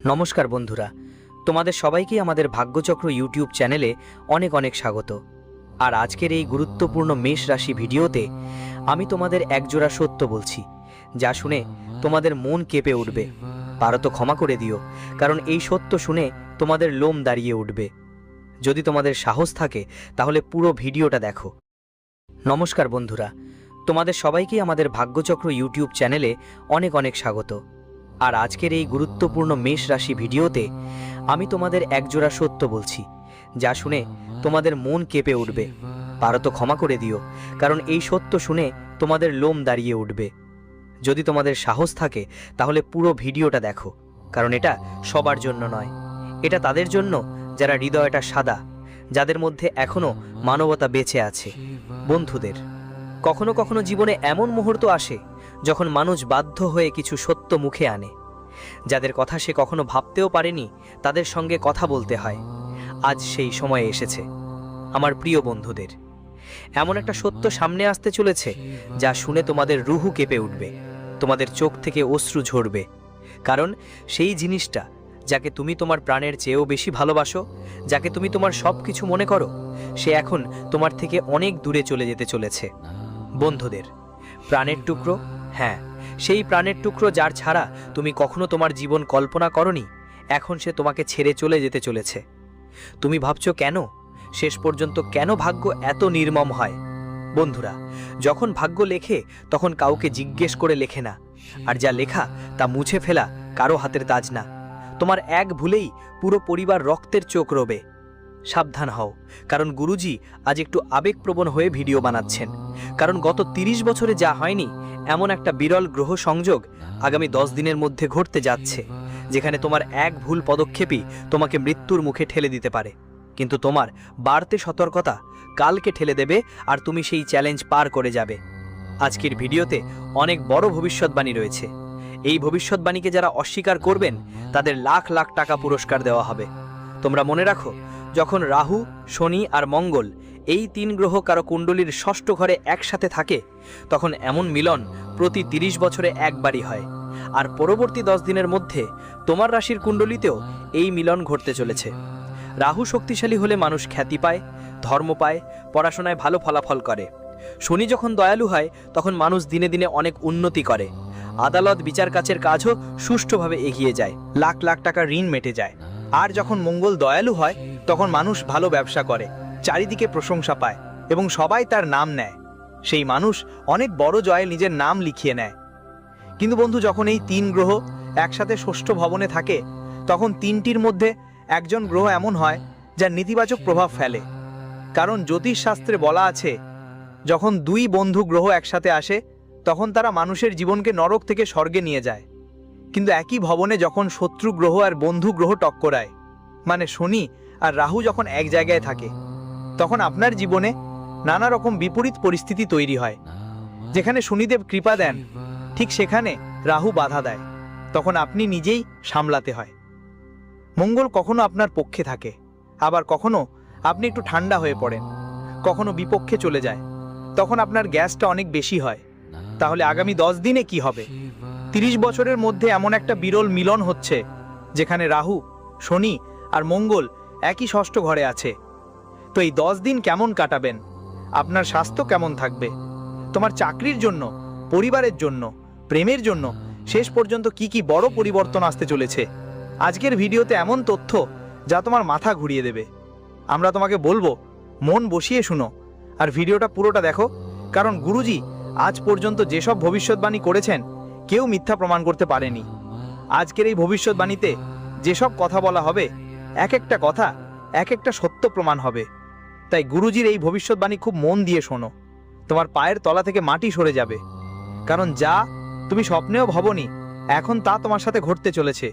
নমস্কার বন্ধুরা, তোমাদের সবাইকে আমাদের ভাগ্যচক্র ইউটিউব চ্যানেলে অনেক অনেক স্বাগত। আর আজকের এই গুরুত্বপূর্ণ মেষ রাশি ভিডিওতে আমি তোমাদের একজোড়া সত্য বলছি, যা শুনে তোমাদের মন কেঁপে উঠবে। পারো তো ক্ষমা করে দিও, কারণ এই সত্য শুনে তোমাদের লোম দাঁড়িয়ে উঠবে। যদি তোমাদের সাহস থাকে তাহলে পুরো ভিডিওটা দেখো। নমস্কার বন্ধুরা, তোমাদের সবাইকে আমাদের ভাগ্যচক্র ইউটিউব চ্যানেলে অনেক অনেক স্বাগত। আর আজকের এই গুরুত্বপূর্ণ মেষ রাশি ভিডিওতে আমি তোমাদের একজোড়া সত্য বলছি, যা শুনে তোমাদের মন কেঁপে উঠবে। পারো তো ক্ষমা করে দিও, কারণ এই সত্য শুনে তোমাদের লোম দাঁড়িয়ে উঠবে। যদি তোমাদের সাহস থাকে তাহলে পুরো ভিডিওটা দেখো, কারণ এটা সবার জন্য নয়, এটা তাদের জন্য যারা হৃদয়টা সাদা, যাদের মধ্যে এখনো মানবতা বেঁচে আছে। বন্ধুদের, কখনো কখনো জীবনে এমন মুহূর্ত আসে যখন মানুষ বাধ্য হয়ে কিছু সত্য মুখে আনে, যাদের কথা সে কখনো ভাবতেও পারেনি তাদের সঙ্গে কথা বলতে হয়। আজ সেই সময় এসেছে আমার প্রিয় বন্ধুদের। এমন একটা সত্য সামনে আসতে চলেছে যা শুনে তোমাদের রুহু কেঁপে উঠবে, তোমাদের চোখ থেকে অশ্রু ঝরবে। কারণ সেই জিনিসটা যাকে তুমি তোমার প্রাণের চেয়েও বেশি ভালোবাসো, যাকে তুমি তোমার সব কিছু মনে করো, সে এখন তোমার থেকে অনেক দূরে চলে যেতে চলেছে। বন্ধুদের, প্রাণের টুকরো, হ্যাঁ, সেই প্রাণের টুকরো যার ছাড়া তুমি কখনো তোমার জীবন কল্পনা করনি, এখন সে তোমাকে ছেড়ে চলে যেতে চলেছে। তুমি ভাবছো কেন, শেষ পর্যন্ত কেন ভাগ্য এত নির্মম হয়? বন্ধুরা, যখন ভাগ্য লেখে তখন কাউকে জিজ্ঞেস করে লেখে না, আর যা লেখা তা মুছে ফেলা কারো হাতের কাজ না। তোমার এক ভুলেই পুরো পরিবার রক্তের চোখ রোবে। সাবধান হও, কারণ গুরুজি আজ একটু আবেগপ্রবণ হয়ে ভিডিও বানাচ্ছেন। কারণ গত 30 বছরে যা হয়নি এমন একটা বিরল গ্রহ সংযোগ আগামী 10 দিনের মধ্যে ঘটতে যাচ্ছে, যেখানে তোমার এক ভুল পদক্ষেপই তোমাকে মৃত্যুর মুখে ঠেলে দিতে পারে। কিন্তু তোমার বাড়তে সতর্কতা কালকে ঠেলে দেবে, আর তুমি সেই চ্যালেঞ্জ পার করে যাবে। আজকের ভিডিওতে অনেক বড় ভবিষ্যৎবাণী রয়েছে। এই ভবিষ্যৎবাণীকে যারা অস্বীকার করবেন তাদের লাখ লাখ টাকা পুরস্কার দেওয়া হবে। তোমরা মনে রাখো, যখন রাহু, শনি আর মঙ্গল এই 3 গ্রহ কারো কুণ্ডলীর ষষ্ঠ ঘরে একসাথে থাকে, তখন এমন মিলন প্রতি 30 বছরে একবারই হয়। আর পরবর্তী 10 দিনের মধ্যে তোমার রাশির কুণ্ডলীতেও এই মিলন ঘটতে চলেছে। রাহু শক্তিশালী হলে মানুষ খ্যাতি পায়, ধর্ম পায়, পড়াশোনায় ভালো ফলাফল করে। শনি যখন দয়ালু হয় তখন মানুষ দিনে দিনে অনেক উন্নতি করে। আদালত বিচার কাছের কাজও সুষ্ঠুভাবে এগিয়ে যায়, লাখ লাখ টাকা ঋণ মেটে যায়। আর যখন মঙ্গল দয়ালু হয় তখন মানুষ ভালো ব্যবসা করে, চারিদিকে প্রশংসা পায় এবং সবাই তার নাম নেয়। সেই মানুষ অনেক বড় জয়ে নিজের নাম লিখিয়ে নেয়। কিন্তু বন্ধু, যখন এই 3 গ্রহ একসাথে ষষ্ঠ ভবনে থাকে, তখন 3টির মধ্যে একজন গ্রহ এমন হয় যা নেতিবাচক প্রভাব ফেলে। কারণ জ্যোতিষশাস্ত্রে বলা আছে, যখন 2 বন্ধু গ্রহ একসাথে আসে তখন তারা মানুষের জীবনকে নরক থেকে স্বর্গে নিয়ে যায়। কিন্তু একই ভবনে যখন শত্রু গ্রহ আর বন্ধু গ্রহ টক্করায়, মানে শনি আর রাহু যখন এক জায়গায় থাকে, তখন আপনার জীবনে নানা রকম বিপরীত পরিস্থিতি তৈরি হয়। যেখানে শনিদেব কৃপা দেন, ঠিক সেখানে রাহু বাধা দেয়। তখন আপনি নিজেই সামলাতে হয়। মঙ্গল কখনো আপনার পক্ষে থাকে, আবার কখনো আপনি একটু ঠান্ডা হয়ে পড়েন, কখনো বিপক্ষে চলে যায়। তখন আপনার গ্যাসটা অনেক বেশি হয়। তাহলে আগামী 10 দিনে কি হবে? 30 বছরের মধ্যে এমন একটা বিরল মিলন হচ্ছে, যেখানে রাহু, শনি আর মঙ্গল একই ষষ্ঠ ঘরে আছে। তো এই 10 দিন কেমন কাটাবেন? আপনার স্বাস্থ্য কেমন থাকবে? তোমার চাকরির জন্য, পরিবারের জন্য, প্রেমের জন্য শেষ পর্যন্ত কি কি বড় পরিবর্তন আসতে চলেছে? আজকের ভিডিওতে এমন তথ্য যা তোমার মাথা ঘুরিয়ে দেবে। আমরা তোমাকে বলবো, মন বসিয়ে শুনো আর ভিডিওটা পুরোটা দেখো। কারণ গুরুজি আজ পর্যন্ত যেসব ভবিষ্যৎবাণী করেছেন কেউ মিথ্যা প্রমাণ করতে পারেনি। আজকের এই ভবিষ্যৎবাণীতে যেসব কথা বলা হবে, এক একটা কথা এক একটা সত্য প্রমাণ হবে। তাই গুরুজির এই ভবিষ্যৎবাণী খুব মন দিয়ে শোনো। তোমার পায়ের তলা থেকে মাটি সরে যাবে। কারণ যা তুমি স্বপ্নেও ভাবনি, এখন তা তোমার সাথে ঘটতে চলেছে।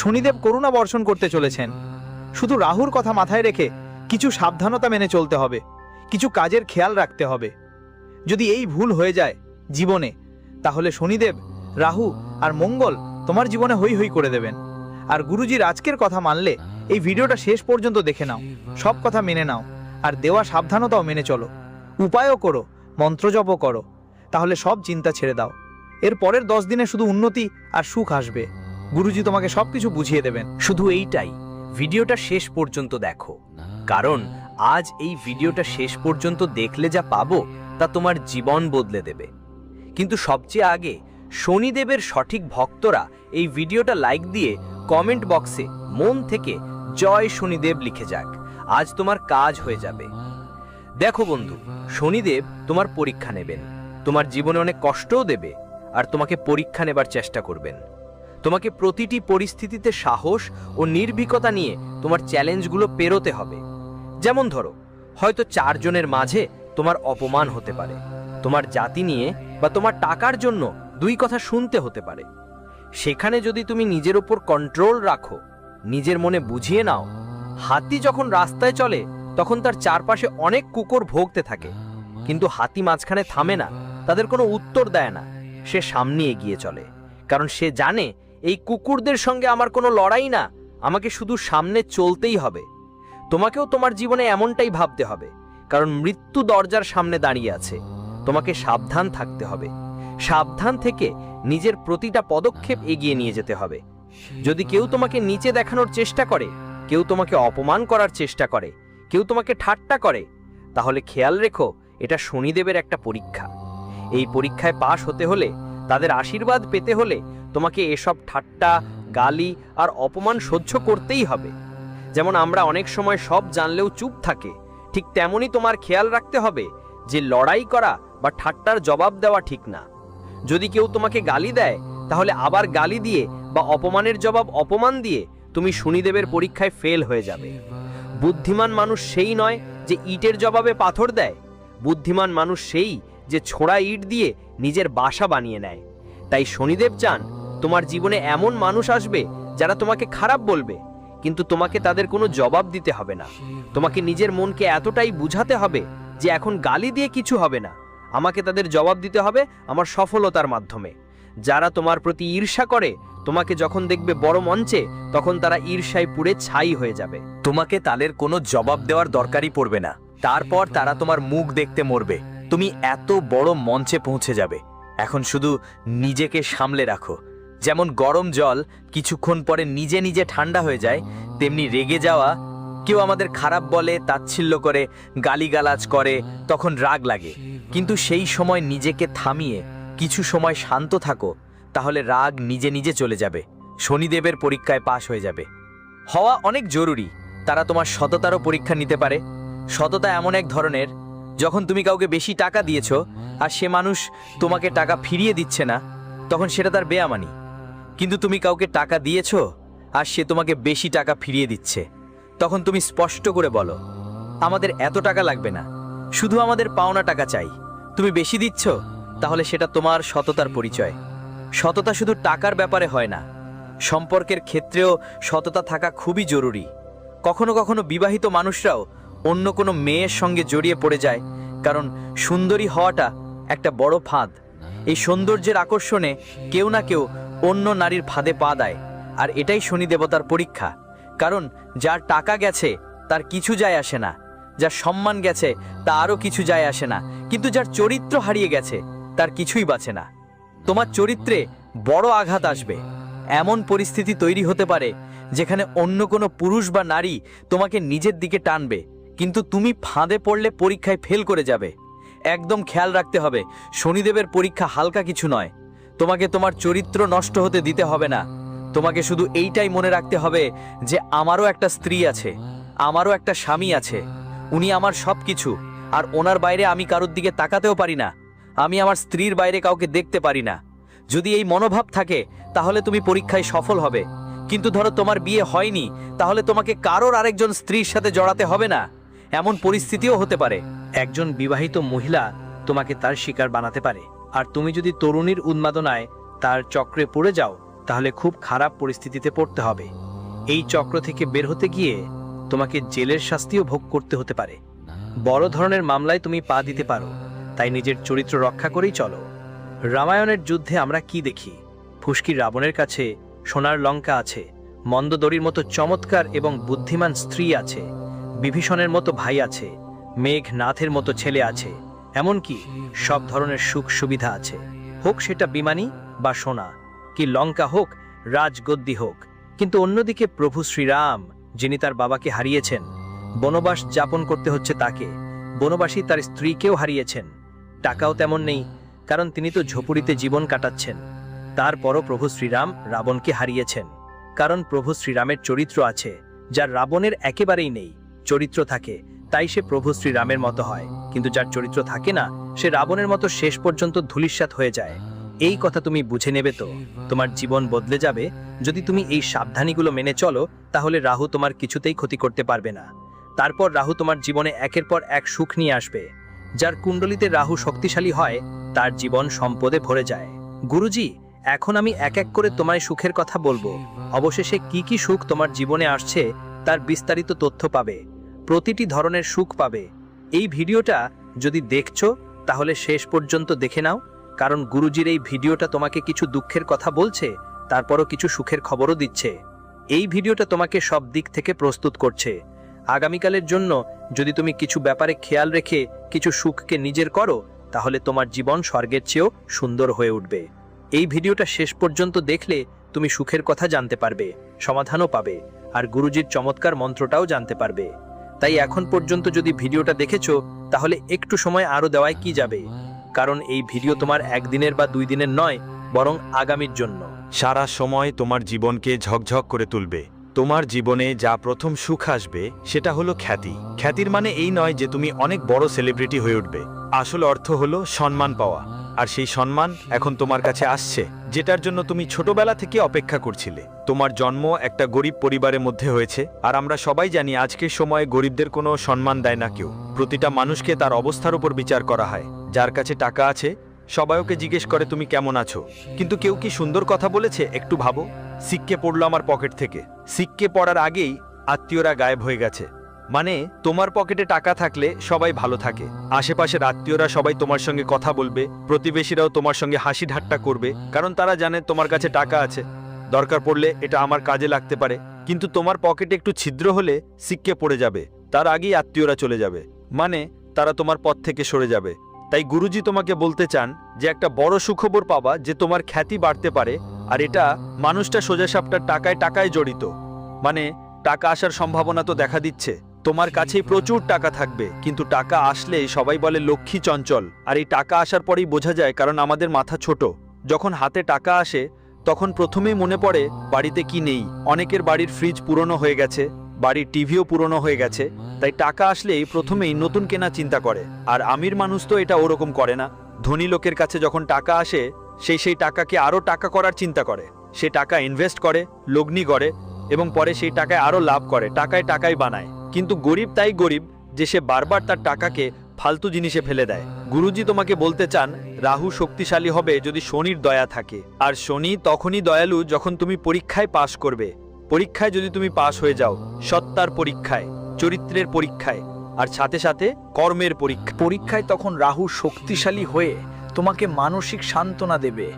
শনিদেব করুণা বর্ষণ করতে চলেছেন। শুধু রাহুর কথা মাথায় রেখে কিছু সাবধানতা মেনে চলতে হবে, কিছু কাজের খেয়াল রাখতে হবে। যদি এই ভুল হয়ে যায় জীবনে, তাহলে শনিদেব, রাহু আর মঙ্গল তোমার জীবনে হই হই করে দেবেন। আর গুরুজির আজকের কথা মানলে এই ভিডিওটা শেষ পর্যন্ত দেখে নাও, সব কথা মেনে নাও, আর দেওয়া সাবধানতাও মেনে চলো। উপায়ও করো, মন্ত্রজপও করো, তাহলে সব চিন্তা ছেড়ে দাও। এর পরের 10 দিনে শুধু উন্নতি আর সুখ আসবে। গুরুজি তোমাকে সবকিছু বুঝিয়ে দেবেন। শুধু এইটাই, ভিডিওটা শেষ পর্যন্ত দেখো, কারণ আজ এই ভিডিওটা শেষ পর্যন্ত দেখলে যা পাবো তা তোমার জীবন বদলে দেবে। কিন্তু সবচেয়ে আগে শনিদেবের সঠিক ভক্তরা এই ভিডিওটা লাইক দিয়ে কমেন্ট বক্সে মন থেকে জয় শনিদেব লিখে যাক। আজ তোমার কাজ হয়ে যাবে। দেখো বন্ধু, শনিদেব তোমার পরীক্ষা নেবেন, তোমার জীবনে অনেক কষ্টও দেবে, আর তোমাকে পরীক্ষা নেবার চেষ্টা করবেন। তোমাকে প্রতিটি পরিস্থিতিতে সাহস ও নির্ভীকতা নিয়ে তোমার চ্যালেঞ্জগুলো পেরোতে হবে। যেমন ধরো, হয়তো 4 জনের মাঝে তোমার অপমান হতে পারে, তোমার জাতি নিয়ে বা তোমার টাকার জন্য 2 কথা শুনতে হতে পারে। সেখানে যদি তুমি নিজের উপর কন্ট্রোল রাখো, নিজের মনে বুঝিয়ে নাও, হাতি যখন রাস্তায় চলে তখন তার চারপাশে অনেক কুকুর ভোগতে থাকে, কিন্তু হাতি মাঝখানে থামে না, তাদের কোনো উত্তর দেয় না, সে সামনে এগিয়ে চলে, কারণ সে জানে এই কুকুরদের সঙ্গে আমার কোনো লড়াই না, আমাকে শুধু সামনে চলতেই হবে। তোমাকেও তোমার জীবনে এমনটাই ভাবতে হবে, কারণ মৃত্যু দরজার সামনে দাঁড়িয়ে আছে। তোমাকে সাবধান থাকতে হবে, সাবধান থেকে নিজের প্রতিটা পদক্ষেপ এগিয়ে নিয়ে যেতে হবে। যদি কেউ তোমাকে নিচে দেখানোর চেষ্টা করে, কেউ তোমাকে অপমান করার চেষ্টা করে, কেউ তোমাকে ঠাট্টা করে, তাহলে খেয়াল রেখো, এটা শনিদেবের একটা পরীক্ষা। এই পরীক্ষায় পাশ হতে হলে, তাদের আশীর্বাদ পেতে হলে তোমাকে এসব ঠাট্টা, গালি আর অপমান সহ্য করতেই হবে। যেমন আমরা অনেক সময় সব জানলেও চুপ থাকে, ঠিক তেমনই তোমার খেয়াল রাখতে হবে যে লড়াই করা বা ঠাট্টার জবাব দেওয়া ঠিক না। যদি কেউ তোমাকে গালি দেয়, তাহলে আবার গালি দিয়ে বা অপমানের জবাব অপমান দিয়ে তুমি শনিদেবের পরীক্ষায় ফেল হয়ে যাবে। বুদ্ধিমান মানুষ সেই নয় যে ইটের জবাবে পাথর দেয়, বুদ্ধিমান মানুষ সেই যে ছোড়া ইট দিয়ে নিজের বাসা বানিয়ে নেয়। তাই শনিদেব চান তোমার জীবনে এমন মানুষ আসবে যারা তোমাকে খারাপ বলবে, কিন্তু তোমাকে তাদের কোনো জবাব দিতে হবে না। তোমাকে নিজের মনকে এতটাই বুঝাতে হবে যে এখন গালি দিয়ে কিছু হবে না, আমাকে তাদের জবাব দিতে হবে আমার সফলতার মাধ্যমে। যারা তোমার প্রতি ঈর্ষা করে, তোমাকে যখন দেখবে বড় মঞ্চে, তখন তারা ঈর্ষায় পুড়ে ছাই হয়ে যাবে। তোমাকে তাদের কোনো জবাব দেওয়ার দরকারই পড়বে না, তারপর তারা তোমার মুখ দেখতে মরবে। তুমি এত বড় মঞ্চে পৌঁছে যাবে। এখন শুধু নিজেকে সামলে রাখো। যেমন গরম জল কিছুক্ষণ পরে নিজে নিজে ঠান্ডা হয়ে যায়, তেমনি রেগে যাওয়া, কেউ আমাদের খারাপ বলে, তাচ্ছিল্য করে, গালিগালাজ করে, তখন রাগ লাগে। কিন্তু সেই সময় নিজেকে থামিয়ে কিছু সময় শান্ত থাকো, তাহলে রাগ নিজে নিজে চলে যাবে, শনিদেবের পরীক্ষায় পাশ হয়ে যাবে। হওয়া অনেক জরুরি। তারা তোমার সততারও পরীক্ষা নিতে পারে। সততা এমন এক ধরনের, যখন তুমি কাউকে বেশি টাকা দিয়েছো আর সে মানুষ তোমাকে টাকা ফিরিয়ে দিচ্ছে না, তখন সেটা তার বেয়ামানি। কিন্তু তুমি কাউকে টাকা দিয়েছো আর সে তোমাকে বেশি টাকা ফিরিয়ে দিচ্ছে, তখন তুমি স্পষ্ট করে বলো, আমাদের এত টাকা লাগবে না, শুধু আমাদের পাওনা টাকা চাই। তুমি বেশি দিচ্ছ, তাহলে সেটা তোমার সততার পরিচয়। সততা শুধু টাকার ব্যাপারে হয় না, সম্পর্কের ক্ষেত্রেও সততা থাকা খুবই জরুরি। কখনো কখনো বিবাহিত মানুষরাও অন্য কোনো মেয়ের সঙ্গে জড়িয়ে পড়ে যায়, কারণ সুন্দরী হওয়াটা একটা বড় ফাঁদ। এই সৌন্দর্যের আকর্ষণে কেউ না কেউ অন্য নারীর ফাঁদে পা দেয়, আর এটাই শনি দেবতার পরীক্ষা। কারণ যার টাকা গেছে তার কিছু যায় আসে না, যার সম্মান গেছে তারও কিছু যায় আসে না, কিন্তু যার চরিত্র হারিয়ে গেছে তার কিছুই বাঁচে না। তোমার চরিত্রে বড় আঘাত আসবে, এমন পরিস্থিতি তৈরি হতে পারে যেখানে অন্য কোনো পুরুষ বা নারী তোমাকে নিজের দিকে টানবে, কিন্তু তুমি ফাঁদে পড়লে পরীক্ষায় ফেল করে যাবে। একদম খেয়াল রাখতে হবে, শনিদেবের পরীক্ষা হালকা কিছু নয়। তোমাকে তোমার চরিত্র নষ্ট হতে দিতে হবে না। তোমাকে শুধু এইটাই মনে রাখতে হবে যে আমারও একটা স্ত্রী আছে, আমারও একটা স্বামী আছে, উনি আমার সব কিছু, আর ওনার বাইরে আমি কারোর দিকে তাকাতেও পারি না, আমি আমার স্ত্রীর বাইরে কাউকে দেখতে পারি না। যদি এই মনোভাব থাকে তাহলে তুমি পরীক্ষায় সফল হবে। কিন্তু ধরো তোমার বিয়ে হয়নি, তাহলে তোমাকে কারোর আরেকজন স্ত্রীর সাথে জড়াতে হবে না, এমন পরিস্থিতিও হতে পারে। একজন বিবাহিত মহিলা তোমাকে তার শিকার বানাতে পারে, আর তুমি যদি তরুণীর উন্মাদনায় তার চক্রে পড়ে যাও, তাহলে খুব খারাপ পরিস্থিতিতে পড়তে হবে। এই চক্র থেকে বের হতে গিয়ে তোমাকে জেলের শাস্তিও ভোগ করতে হতে পারে। বড় ধরনের মামলায় তুমি পা দিতে পারো, তাই নিজের চরিত্র রক্ষা করেই চলো। রামায়ণের যুদ্ধে আমরা কি দেখি? ফুসকির রাবণের কাছে সোনার লঙ্কা আছে, মন্দোদরীর মতো চমৎকার এবং বুদ্ধিমান স্ত্রী আছে, বিভীষণের মতো ভাই আছে, মেঘনাথের মতো ছেলে আছে, এমনকি সব ধরনের সুখ সুবিধা আছে। হোক সেটা বিমানী বা সোনা, কি লঙ্কা হোক রাজগদ্দি হোক। কিন্তু অন্যদিকে প্রভু শ্রীরাম, যিনি তার বাবাকে হারিয়েছেন, বনবাস যাপন করতে হচ্ছে তাকে। বনবাসী তার স্ত্রীকেও হারিয়েছেন, টাকাও তেমন নেই, কারণ তিনি তো ঝুপড়িতে জীবন কাটাচ্ছেন। তারপরও প্রভু শ্রীরাম রাবণকে হারিয়েছেন, কারণ প্রভু শ্রীরামের চরিত্র আছে, যার রাবণের একেবারেই নেই। চরিত্র থাকে তাই সে প্রভু শ্রীরামের মতো হয়, কিন্তু যার চরিত্র থাকে না সে রাবণের মতো শেষ পর্যন্ত ধূলিসাৎ হয়ে যায়। এই কথা তুমি বুঝে নেবে তো তোমার জীবন বদলে যাবে। যদি তুমি এই সাবধানীগুলো মেনে চলো, তাহলে রাহু তোমার কিছুতেই ক্ষতি করতে পারবে না। তারপর রাহু তোমার জীবনে একের পর এক সুখ নিয়ে আসবে। যার কুণ্ডলিতে রাহু শক্তিশালী হয় তার জীবন সম্পদে ভরে যায়। গুরুজি, এখন আমি এক এক করে তোমায় সুখের কথা বলবো। অবশেষে কি কি সুখ তোমার জীবনে আসছে তার বিস্তারিত তথ্য পাবে, প্রতিটি ধরনের সুখ পাবে। এই ভিডিওটা যদি দেখছো তাহলে শেষ পর্যন্ত দেখে নাও, কারণ গুরুজির এই ভিডিওটা তোমাকে কিছু দুঃখের কথা বলছে, তারপরও কিছু সুখের খবরও দিচ্ছে। এই ভিডিওটা তোমাকে সব দিক থেকে প্রস্তুত করছে। আগামীকালের জন্য যদি তুমি কিছু ব্যাপারে খেয়াল রেখে কিছু সুখকে নিজের করো, তাহলে তোমার জীবন স্বর্গের চেয়েও সুন্দর হয়ে উঠবে। এই ভিডিওটা শেষ পর্যন্ত দেখলে তুমি সুখের কথা জানতে পারবে, সমাধানও পাবে, আর গুরুজির চমৎকার মন্ত্রটাও জানতে পারবে। তাই এখন পর্যন্ত যদি ভিডিওটা দেখেছো, তাহলে একটু সময় আরো দেওয়ায় কি যাবে, কারণ এই ভিডিও তোমার একদিনের বা 2 দিনের নয়, বরং আগামীর জন্য। সারা সময় তোমার জীবনকে ঝকঝক করে তুলবে। তোমার জীবনে যা প্রথম সুখ আসবে সেটা হলো খ্যাতি। খ্যাতির মানে এই নয় যে তুমি অনেক বড় সেলিব্রিটি হয়ে উঠবে। আসল অর্থ হলো সম্মান পাওয়া, আর সেই সম্মান এখন তোমার কাছে আসছে, যেটার জন্য তুমি ছোটবেলা থেকে অপেক্ষা করছিলে। তোমার জন্ম একটা গরিব পরিবারের মধ্যে হয়েছে, আর আমরা সবাই জানি আজকের সময়ে গরিবদের কোনো সম্মান দেয় না কেউ। প্রতিটা মানুষকে তার অবস্থার উপর বিচার করা হয়। যার কাছে টাকা আছে সবাই ওকে জিজ্ঞেস করে তুমি কেমন আছো, কিন্তু কেউ কি সুন্দর কথা বলেছে একটু ভাবো। সিক্কে পড়লো আমার পকেট থেকে, সিক্কে পড়ার আগেই আত্মীয়রা গায়েব হয়ে গেছে। মানে তোমার পকেটে টাকা থাকলে সবাই ভালো থাকে, আশেপাশের আত্মীয়রা সবাই তোমার সঙ্গে কথা বলবে, প্রতিবেশীরাও তোমার সঙ্গে হাসি ঠাট্টা করবে, কারণ তারা জানে তোমার কাছে টাকা আছে, দরকার পড়লে এটা আমার কাজে লাগতে পারে। কিন্তু তোমার পকেটে একটু ছিদ্র হলে সিক্কে পড়ে যাবে, তার আগেই আত্মীয়রা চলে যাবে, মানে তারা তোমার পথ থেকে সরে যাবে। তাই গুরুজি তোমাকে বলতে চান যে একটা বড় সুখবর পাবা, যে তোমার খ্যাতি বাড়তে পারে, আর এটা মানুষটা সোজাসাপটা টাকায় টাকায় জড়িত। মানে টাকা আসার সম্ভাবনা তো দেখা দিচ্ছে, তোমার কাছেই প্রচুর টাকা থাকবে, কিন্তু টাকা আসলেই সবাই বলে লক্ষ্মী চঞ্চল। আর এই টাকা আসার পরেই বোঝা যায়, কারণ আমাদের মাথা ছোট। যখন হাতে টাকা আসে তখন প্রথমেই মনে পড়ে বাড়িতে কি নেই। অনেকের বাড়ির ফ্রিজ পুরনো হয়ে গেছে, বাড়ির টিভিও পুরনো হয়ে গেছে, তাই টাকা আসলেই প্রথমেই নতুন কেনা চিন্তা করে। আর আমির মানুষ তো এটা ওরকম করে না। ধনী লোকের কাছে যখন টাকা আসে সেই টাকাকে আরও টাকা করার চিন্তা করে, সে টাকা ইনভেস্ট করে, লগ্নি করে, এবং পরে সেই টাকায় আরও লাভ করে, টাকায় টাকাই বানায়। কিন্তু গরিব তাই গরিব যে সে বারবার তার টাকাকে ফালতু জিনিসে ফেলে দেয়। গুরুজি তোমাকে বলতে চান রাহু শক্তিশালী হবে যদি শনির দয়া থাকে, আর শনি তখনই দয়ালু যখন তুমি পরীক্ষায় পাশ করবে। পরীক্ষায় যদি তুমি পাশ হয়ে যাও, সত্তার পরীক্ষায়, চরিত্রের পরীক্ষায়, আর সাথে সাথে কর্মের পরীক্ষায় তখন রাহু শক্তিশালী হয়ে তোমাকে মানসিক সান্ত্বনা দেবে,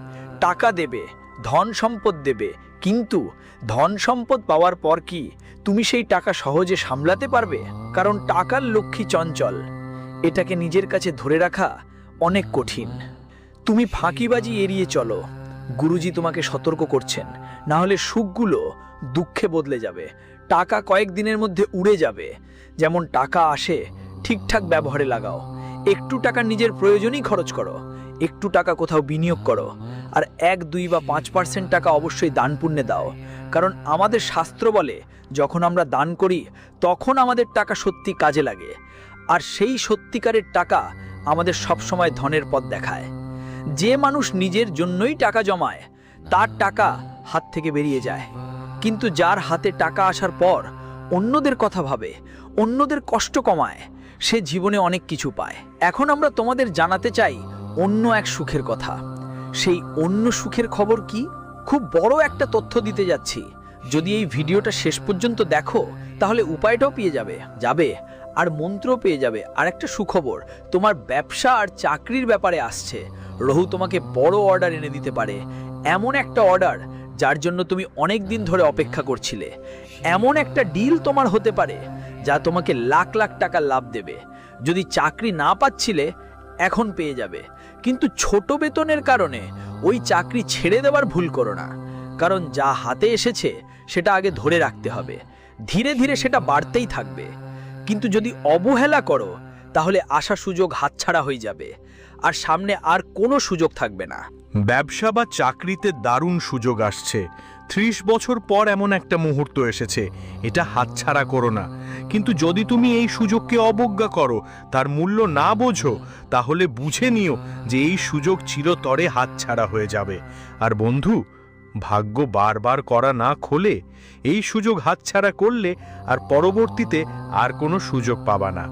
টাকা দেবে, ধন সম্পদ দেবে। কিন্তু ধন সম্পদ পাওয়ার পর কি তুমি সেই টাকা সহজে সামলাতে পারবে? কারণ টাকার লক্ষ্মী চঞ্চল, এটাকে নিজের কাছে ধরে রাখা অনেক কঠিন। তুমি ফাঁকিবাজি এড়িয়ে চলো, গুরুজি তোমাকে সতর্ক করছেন, না হলে সুখগুলো দুঃখে বদলে যাবে। টাকা কয়েকদিনের মধ্যে উড়ে যাবে। যেমন টাকা আসে ঠিকঠাক ব্যবহারে লাগাও, একটু টাকা নিজের প্রয়োজনেই খরচ করো, একটু টাকা কোথাও বিনিয়োগ করো, আর 1, 2 বা 5% টাকা অবশ্যই দান পুণ্যে দাও। কারণ আমাদের শাস্ত্র বলে যখন আমরা দান করি তখন আমাদের টাকা সত্যি কাজে লাগে, আর সেই সত্যিকারের টাকা আমাদের সবসময় ধনের পথ দেখায়। যে মানুষ নিজের জন্যই টাকা জমায় তার টাকা হাত থেকে বেরিয়ে যায়, কিন্তু যার হাতে টাকা আসার পর অন্যদের কথা ভাবে, অন্যদের কষ্ট কমায়, সে জীবনে অনেক কিছু পায়। এখন আমরা তোমাদের জানাতে চাই অন্য এক সুখের কথা। সেই অন্য সুখের খবর কি? খুব বড় একটা তথ্য দিতে যাচ্ছি। যদি এই ভিডিওটা শেষ পর্যন্ত দেখো তাহলে উপায়টাও পেয়ে যাবে আর মন্ত্রও পেয়ে যাবে। আর একটা সুখবর তোমার ব্যবসা আর চাকরির ব্যাপারে আসছে। রাহু তোমাকে বড় অর্ডার এনে দিতে পারে, এমন একটা অর্ডার যার জন্য তুমি অনেক দিন ধরে অপেক্ষা করছিলে। এমন একটা ডিল তোমার হতে পারে যা তোমাকে লাখ লাখ টাকা লাভ দেবে। যদি চাকরি না পাচ্ছিলে এখন পেয়ে যাবে, কিন্তু ছোট বেতনের কারণে ওই চাকরি ছেড়ে দেওয়ার ভুল করো না। কারণ যা হাতে এসেছে সেটা আগে ধরে রাখতে হবে, ধীরে ধীরে সেটা বাড়তেই থাকবে। কিন্তু যদি অবহেলা করো তাহলে আসা সুযোগ হাতছাড়া হয়ে যাবে, আর সামনে আর কোনো সুযোগ থাকবে না। ব্যবসা বা চাকরিতে দারুণ সুযোগ আসছে, 30 বছর পর এমন একটা মুহূর্ত এসেছে, এটা হাতছাড়া করো না। কিন্তু যদি তুমি এই সুযোগকে অবজ্ঞা করো, তার মূল্য না বোঝো, তাহলে বুঝে নিও যে এই সুযোগ চিরতরে হাতছাড়া হয়ে যাবে। আর বন্ধু, ভাগ্য বারবার করা না খোলে, এই সুযোগ হাতছাড়া করলে আর পরবর্তীতে আর কোনো সুযোগ পাবা না।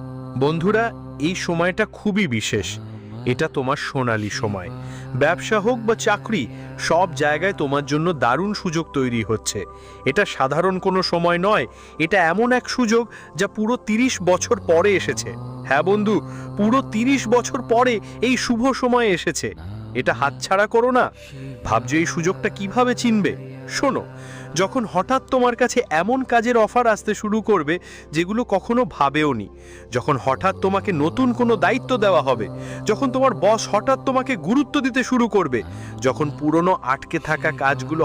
বন্ধুরা, এই সময়টা খুবই বিশেষ, এটা তোমার সোনালী সময়। ব্যবসা হোক বা চাকরি, সব জায়গায় তোমার জন্য দারুণ সুযোগ তৈরি হচ্ছে। এটা সাধারণ কোনো সময় নয়, এটা এমন এক সুযোগ যা পুরো 30 বছর পরে এসেছে। হ্যাঁ বন্ধু, পুরো 30 বছর পরে এই শুভ সময় এসেছে। এটা হাতছাড়া করো না। ভাবছো এই সুযোগটা কিভাবে চিনবে? শোনো, যখন হঠাৎ তোমার কাছে এমন কাজের অফার আসতে শুরু করবে যেগুলো কখনো ভাবেওনি, যখন হঠাৎ তোমাকে নতুন কোনো দায়িত্ব দেওয়া হবে, যখন তোমার বস হঠাৎ তোমাকে গুরুত্ব দিতে শুরু করবে, যখন পুরনো আটকে থাকা কাজগুলো